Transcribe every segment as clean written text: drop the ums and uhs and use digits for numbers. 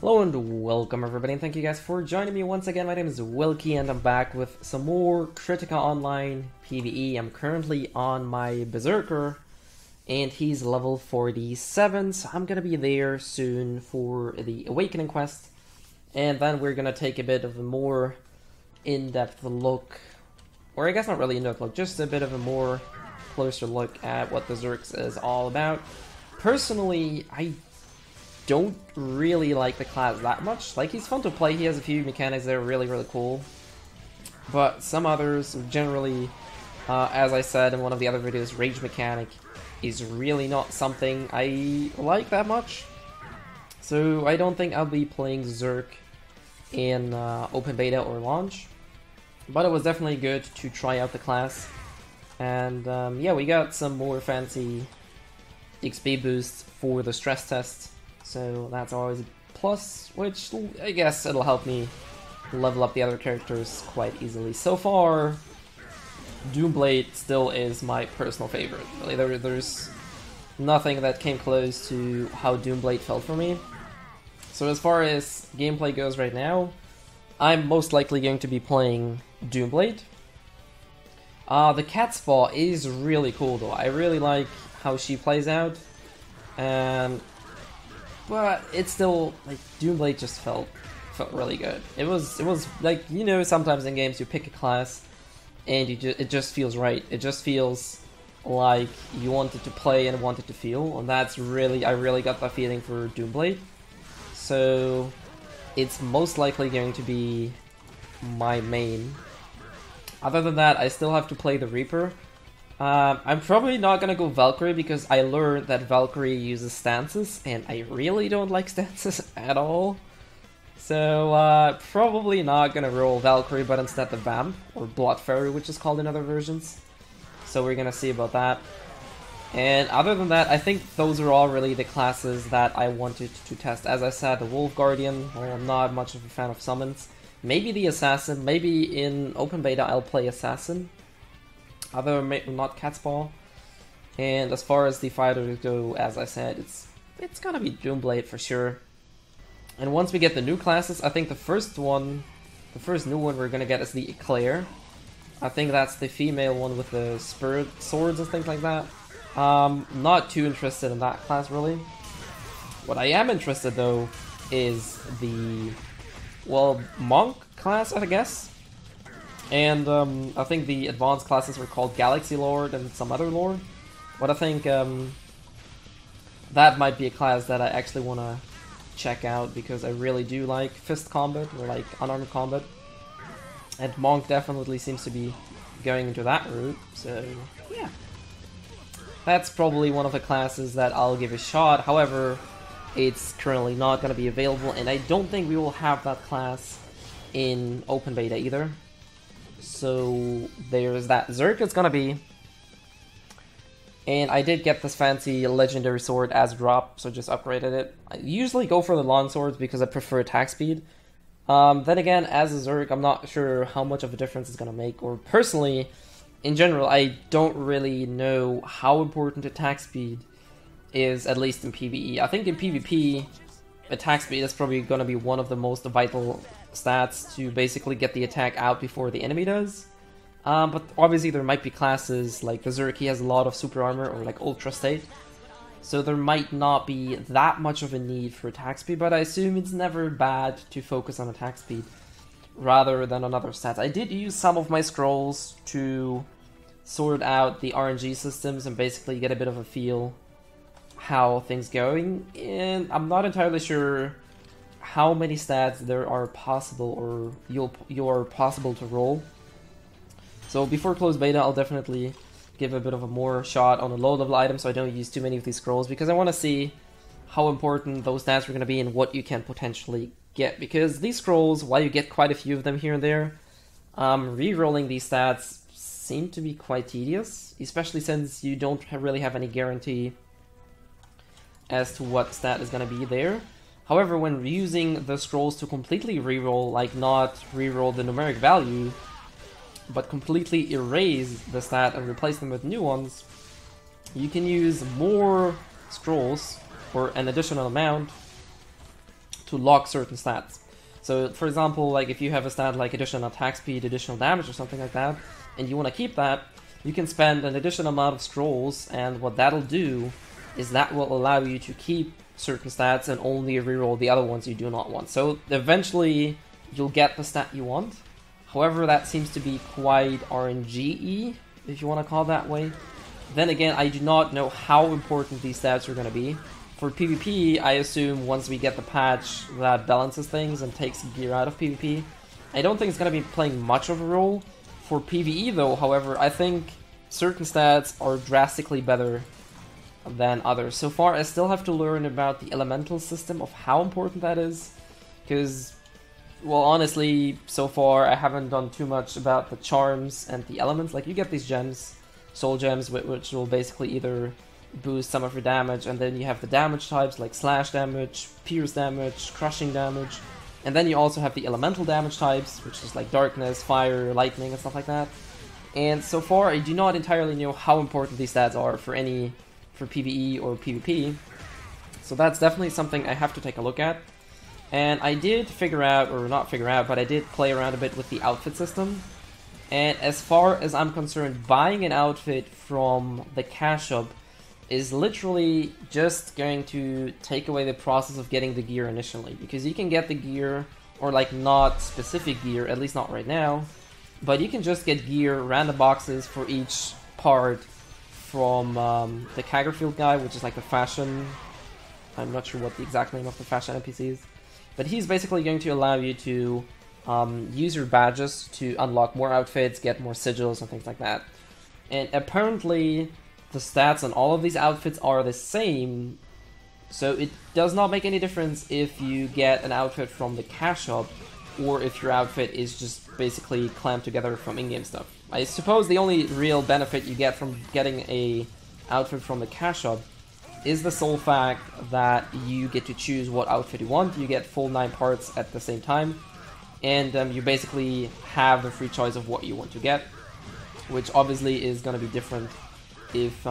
Hello and welcome everybody, and thank you guys for joining me once again. My name is Wilky and I'm back with some more Kritika Online PvE. I'm currently on my Berserker and he's level 47, so I'm gonna be there soon for the Awakening quest. And then we're gonna take a bit of a more in-depth look, or I guess not really in-depth look, just a bit of a more closer look at what Berserk is all about. Personally, I don't really like the class that much. Like, he's fun to play, he has a few mechanics that are really cool. But some others, generally, as I said in one of the other videos, rage mechanic is really not something I like that much. So I don't think I'll be playing Berserk in open beta or launch. But it was definitely good to try out the class. And yeah, we got some more fancy XP boosts for the stress test. So that's always a plus, which I guess it'll help me level up the other characters quite easily. So far, Doomblade still is my personal favorite. Really, there's nothing that came close to how Doomblade felt for me. So as far as gameplay goes right now, I'm most likely going to be playing Doomblade. The Cat's Paw is really cool though. I really like how she plays out, but it's still, like, Doomblade just felt really good. It was like, you know, sometimes in games you pick a class and it just feels right. It just feels like you wanted to play and wanted to feel, and that's really, I really got that feeling for Doomblade. So it's most likely going to be my main. Other than that, I still have to play the Reaper. I'm probably not gonna go Valkyrie because I learned that Valkyrie uses stances, and I really don't like stances at all. So, probably not gonna roll Valkyrie, but instead the Vamp, or Blood Fairy, which is called in other versions. So we're gonna see about that. And other than that, I think those are all really the classes that I wanted to test. As I said, the Wolf Guardian, well, I'm not much of a fan of summons. Maybe the Assassin, maybe in open beta I'll play Assassin. Other not Cat's Paw. And as far as the fighters go, as I said, it's gonna be Doomblade for sure. And once we get the new classes, I think the first new one we're gonna get is the Eclair. I think that's the female one with the spirit swords and things like that. Not too interested in that class really. What I am interested though is the, well, monk class, I guess. And I think the advanced classes were called Galaxy Lord and some other Lord. But I think that might be a class that I actually want to check out because I really do like fist combat or like unarmed combat. And Monk definitely seems to be going into that route, so yeah. That's probably one of the classes that I'll give a shot. However, it's currently not going to be available, and I don't think we will have that class in open beta either. So there's that. Berserk is gonna be, and I did get this fancy legendary sword as drop, so just upgraded it. I usually go for the long swords because I prefer attack speed. Then again, as a Berserk, I'm not sure how much of a difference it's gonna make, or personally, in general, I don't really know how important attack speed is, at least in PvE. I think in PvP, attack speed is probably gonna be one of the most vital stats to basically get the attack out before the enemy does. But obviously there might be classes like Berserk, he has a lot of super armor or like ultra state, so there might not be that much of a need for attack speed, but I assume it's never bad to focus on attack speed rather than on other stats. I did use some of my scrolls to sort out the RNG systems and basically get a bit of a feel how things going, and I'm not entirely sure how many stats there are possible or you're possible to roll. So before closed beta, I'll definitely give a bit of a more shot on a low level item so I don't use too many of these scrolls, because I want to see how important those stats are going to be and what you can potentially get. Because these scrolls, while you get quite a few of them here and there, re-rolling these stats seem to be quite tedious, especially since you don't really have any guarantee as to what stat is going to be there. However, when using the scrolls to completely reroll, like not reroll the numeric value, but completely erase the stat and replace them with new ones, you can use more scrolls, or an additional amount, to lock certain stats. So, for example, like if you have a stat like additional attack speed, additional damage, or something like that, and you want to keep that, you can spend an additional amount of scrolls, and what that'll do is that will allow you to keep certain stats and only reroll the other ones you do not want. So eventually you'll get the stat you want. However, that seems to be quite RNG-y, if you want to call it that way. Then again, I do not know how important these stats are going to be. For PvP, I assume once we get the patch that balances things and takes gear out of PvP, I don't think it's going to be playing much of a role. For PvE though, however, I think certain stats are drastically better than others. So far, I still have to learn about the elemental system of how important that is, because, well, honestly, so far I haven't done too much about the charms and the elements. Like, you get these gems, soul gems, which will basically either boost some of your damage, and then you have the damage types like slash damage, pierce damage, crushing damage, and then you also have the elemental damage types, which is like darkness, fire, lightning, and stuff like that. And so far, I do not entirely know how important these stats are for PvE or PvP. So that's definitely something I have to take a look at. And I did figure out, or not figure out, but I did play around a bit with the outfit system. And as far as I'm concerned, buying an outfit from the cash shop is literally just going to take away the process of getting the gear initially. Because you can get the gear, or like not specific gear, at least not right now, but you can just get gear, random boxes for each part from the Kagerfield guy, which is like the fashion, I'm not sure what the exact name of the fashion NPC is, but he's basically going to allow you to use your badges to unlock more outfits, get more sigils and things like that. And apparently the stats on all of these outfits are the same, so it does not make any difference if you get an outfit from the cash shop or if your outfit is just basically clamped together from in-game stuff. I suppose the only real benefit you get from getting a outfit from the cash shop is the sole fact that you get to choose what outfit you want. You get full 9 parts at the same time, and you basically have the free choice of what you want to get, which obviously is going to be different if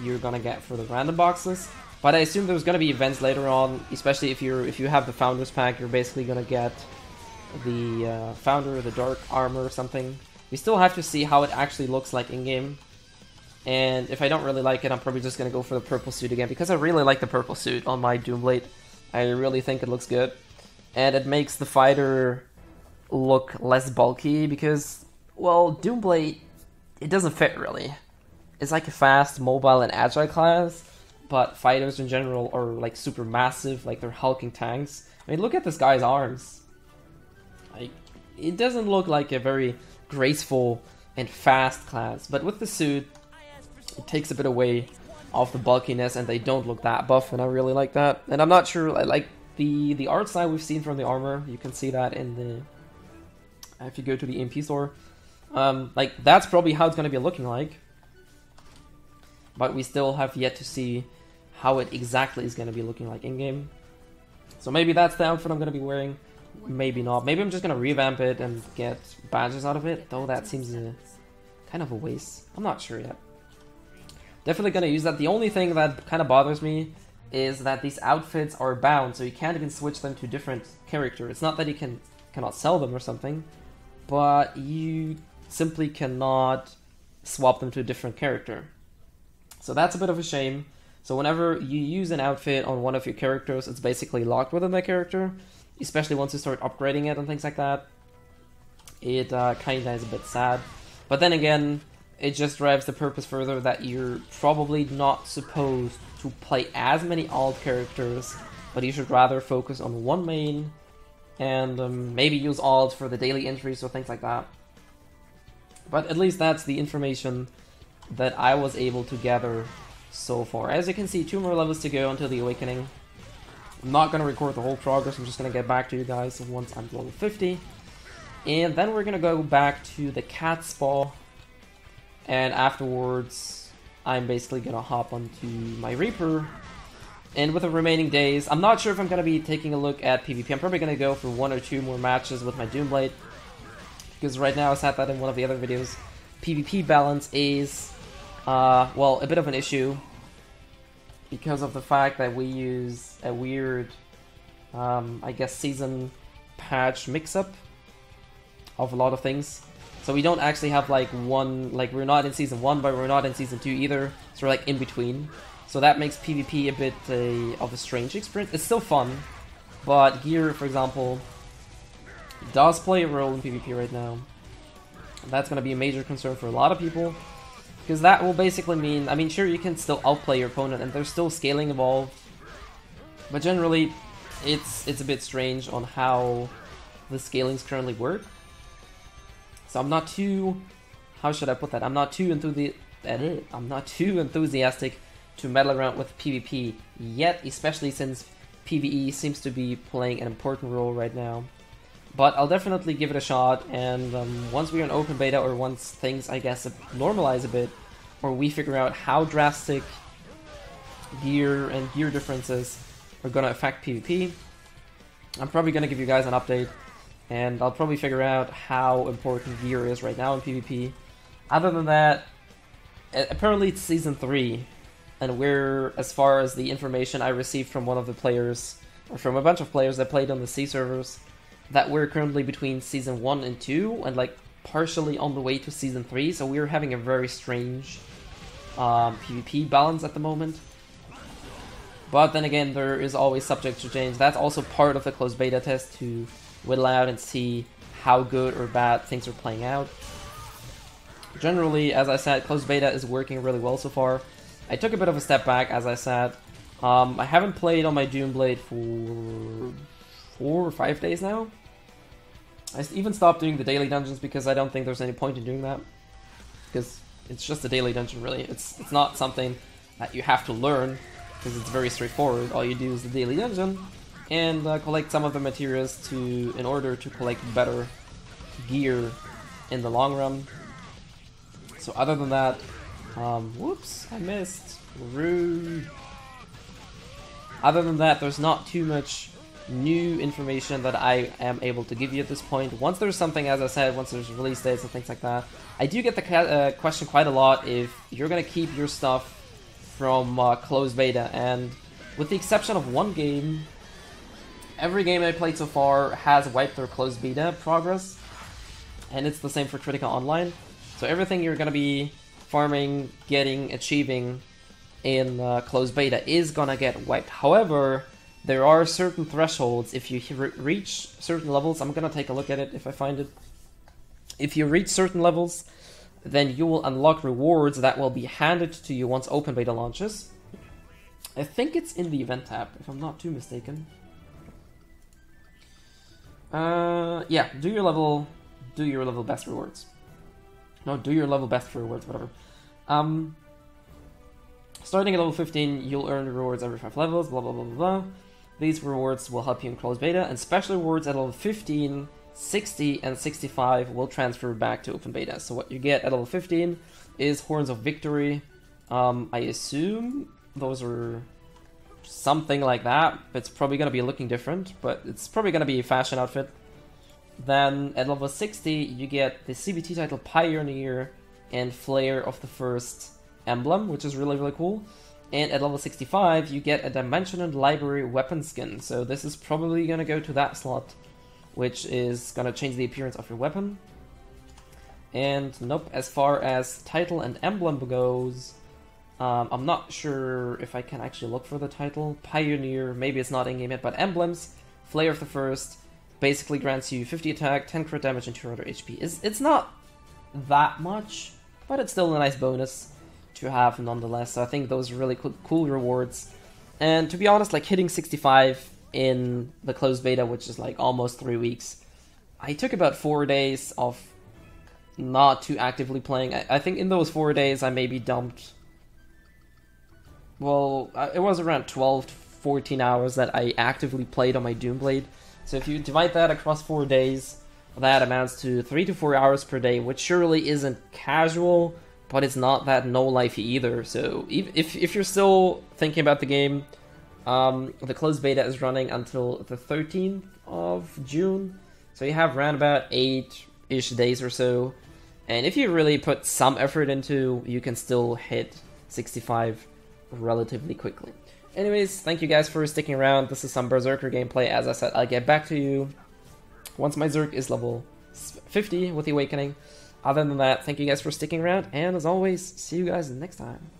you're going to get for the random boxes. But I assume there's going to be events later on, especially if you have the Founders Pack, you're basically going to get the Founder, the Dark Armor or something. We still have to see how it actually looks like in-game. And if I don't really like it, I'm probably just going to go for the purple suit again, because I really like the purple suit on my Doomblade. I really think it looks good. And it makes the fighter look less bulky, because, well, Doomblade, it doesn't fit really. It's like a fast, mobile, and agile class, but fighters in general are like super massive, like they're hulking tanks. I mean, look at this guy's arms. Like, it doesn't look like a very graceful and fast class, but with the suit, it takes a bit away of the bulkiness, and they don't look that buff, and I really like that. And I'm not sure, like the art style we've seen from the armor, you can see that in the, if you go to the EMP store, like that's probably how it's going to be looking like. But we still have yet to see how it exactly is going to be looking like in-game. So maybe that's the outfit I'm going to be wearing. Maybe not. Maybe I'm just going to revamp it and get badges out of it. Though that seems kind of a waste. I'm not sure yet. Definitely going to use that. The only thing that kind of bothers me is that these outfits are bound. So you can't even switch them to different characters. It's not that you cannot sell them or something. But you simply cannot swap them to a different character. So that's a bit of a shame. So whenever you use an outfit on one of your characters, it's basically locked within that character, especially once you start upgrading it and things like that. It kinda is a bit sad. But then again, it just drives the purpose further that you're probably not supposed to play as many alt characters, but you should rather focus on one main, and maybe use alt for the daily entries or things like that. But at least that's the information that I was able to gather so far. As you can see, 2 more levels to go until the Awakening. I'm not going to record the whole progress, I'm just going to get back to you guys once I'm level 50. And then we're going to go back to the cat spa, and afterwards I'm basically going to hop onto my Reaper. And with the remaining days, I'm not sure if I'm going to be taking a look at PvP. I'm probably going to go for 1 or 2 more matches with my Doomblade, because right now, I said that in one of the other videos, PvP balance is well, a bit of an issue because of the fact that we use a weird I guess, season patch mix-up of a lot of things. So we don't actually have like one, like we're not in season 1, but we're not in season 2 either. So we're like in between. So that makes PvP a bit of a strange experience. It's still fun, but gear, for example, does play a role in PvP right now. That's going to be a major concern for a lot of people, because that will basically mean, I mean, sure, you can still outplay your opponent, and there's still scaling involved, but generally, it's a bit strange on how the scalings currently work. So I'm not too, how should I put that? I'm not too enthusiastic to meddle around with PvP yet, especially since PvE seems to be playing an important role right now. But I'll definitely give it a shot, and once we're in open beta, or once things, I guess, normalize a bit, or we figure out how drastic gear and gear differences are going to affect PvP, I'm probably going to give you guys an update, and I'll probably figure out how important gear is right now in PvP. Other than that, apparently it's Season 3, and we're, as far as the information I received from one of the players, or from a bunch of players that played on the C servers, that we're currently between Season 1 and 2, and like partially on the way to Season 3, so we're having a very strange PvP balance at the moment. But then again, there is always subject to change. That's also part of the closed beta test, to whittle out and see how good or bad things are playing out. Generally, as I said, closed beta is working really well so far. I took a bit of a step back, as I said. I haven't played on my Doomblade for 4 or 5 days now. I even stopped doing the daily dungeons because I don't think there's any point in doing that, because it's just a daily dungeon, really. It's not something that you have to learn, because it's very straightforward. All you do is the daily dungeon and collect some of the materials in order to collect better gear in the long run. So other than that, whoops, I missed. Rude. Other than that, there's not too much new information that I am able to give you at this point. Once there's something, as I said, once there's release dates and things like that, I do get the question quite a lot if you're gonna keep your stuff from closed beta, and with the exception of one game, every game I played so far has wiped their closed beta progress, and it's the same for Kritika Online. So everything you're gonna be farming, achieving in closed beta is gonna get wiped. However, there are certain thresholds. If you reach certain levels, I'm gonna take a look at it if I find it. If you reach certain levels, then you will unlock rewards that will be handed to you once open beta launches. I think it's in the event tab, if I'm not too mistaken. Yeah, do your level best rewards. No, do your level best for rewards, whatever. Starting at level 15, you'll earn rewards every 5 levels, blah blah blah blah blah. These rewards will help you in closed beta, and special rewards at level 15, 60, and 65 will transfer back to open beta. So what you get at level 15 is Horns of Victory. I assume those are something like that. It's probably going to be looking different, but it's probably going to be a fashion outfit. Then at level 60, you get the CBT title Pioneer and Flare of the First emblem, which is really, really cool. And at level 65, you get a Dimensional Library weapon skin. So this is probably going to go to that slot, which is going to change the appearance of your weapon. And nope, as far as title and emblem goes, I'm not sure if I can actually look for the title. Pioneer, maybe it's not in-game yet, but emblems, Flare of the First, basically grants you 50 attack, 10 crit damage, and 200 HP. It's not that much, but it's still a nice bonus to have nonetheless. So I think those are really cool rewards. And to be honest, like hitting 65 in the closed beta, which is like almost 3 weeks, I took about 4 days of not too actively playing. I think in those 4 days I maybe dumped, well, it was around 12 to 14 hours that I actively played on my Doomblade. So if you divide that across 4 days, that amounts to 3 to 4 hours per day, which surely isn't casual, but it's not that no-lifey either. So if you're still thinking about the game, the closed beta is running until the 13th of June. So you have around about 8-ish days or so. And if you really put some effort into, you can still hit 65 relatively quickly. Anyways, thank you guys for sticking around. This is some Berserker gameplay. As I said, I'll get back to you once my Zerk is level 50 with the Awakening. Other than that, thank you guys for sticking around, and as always, see you guys next time.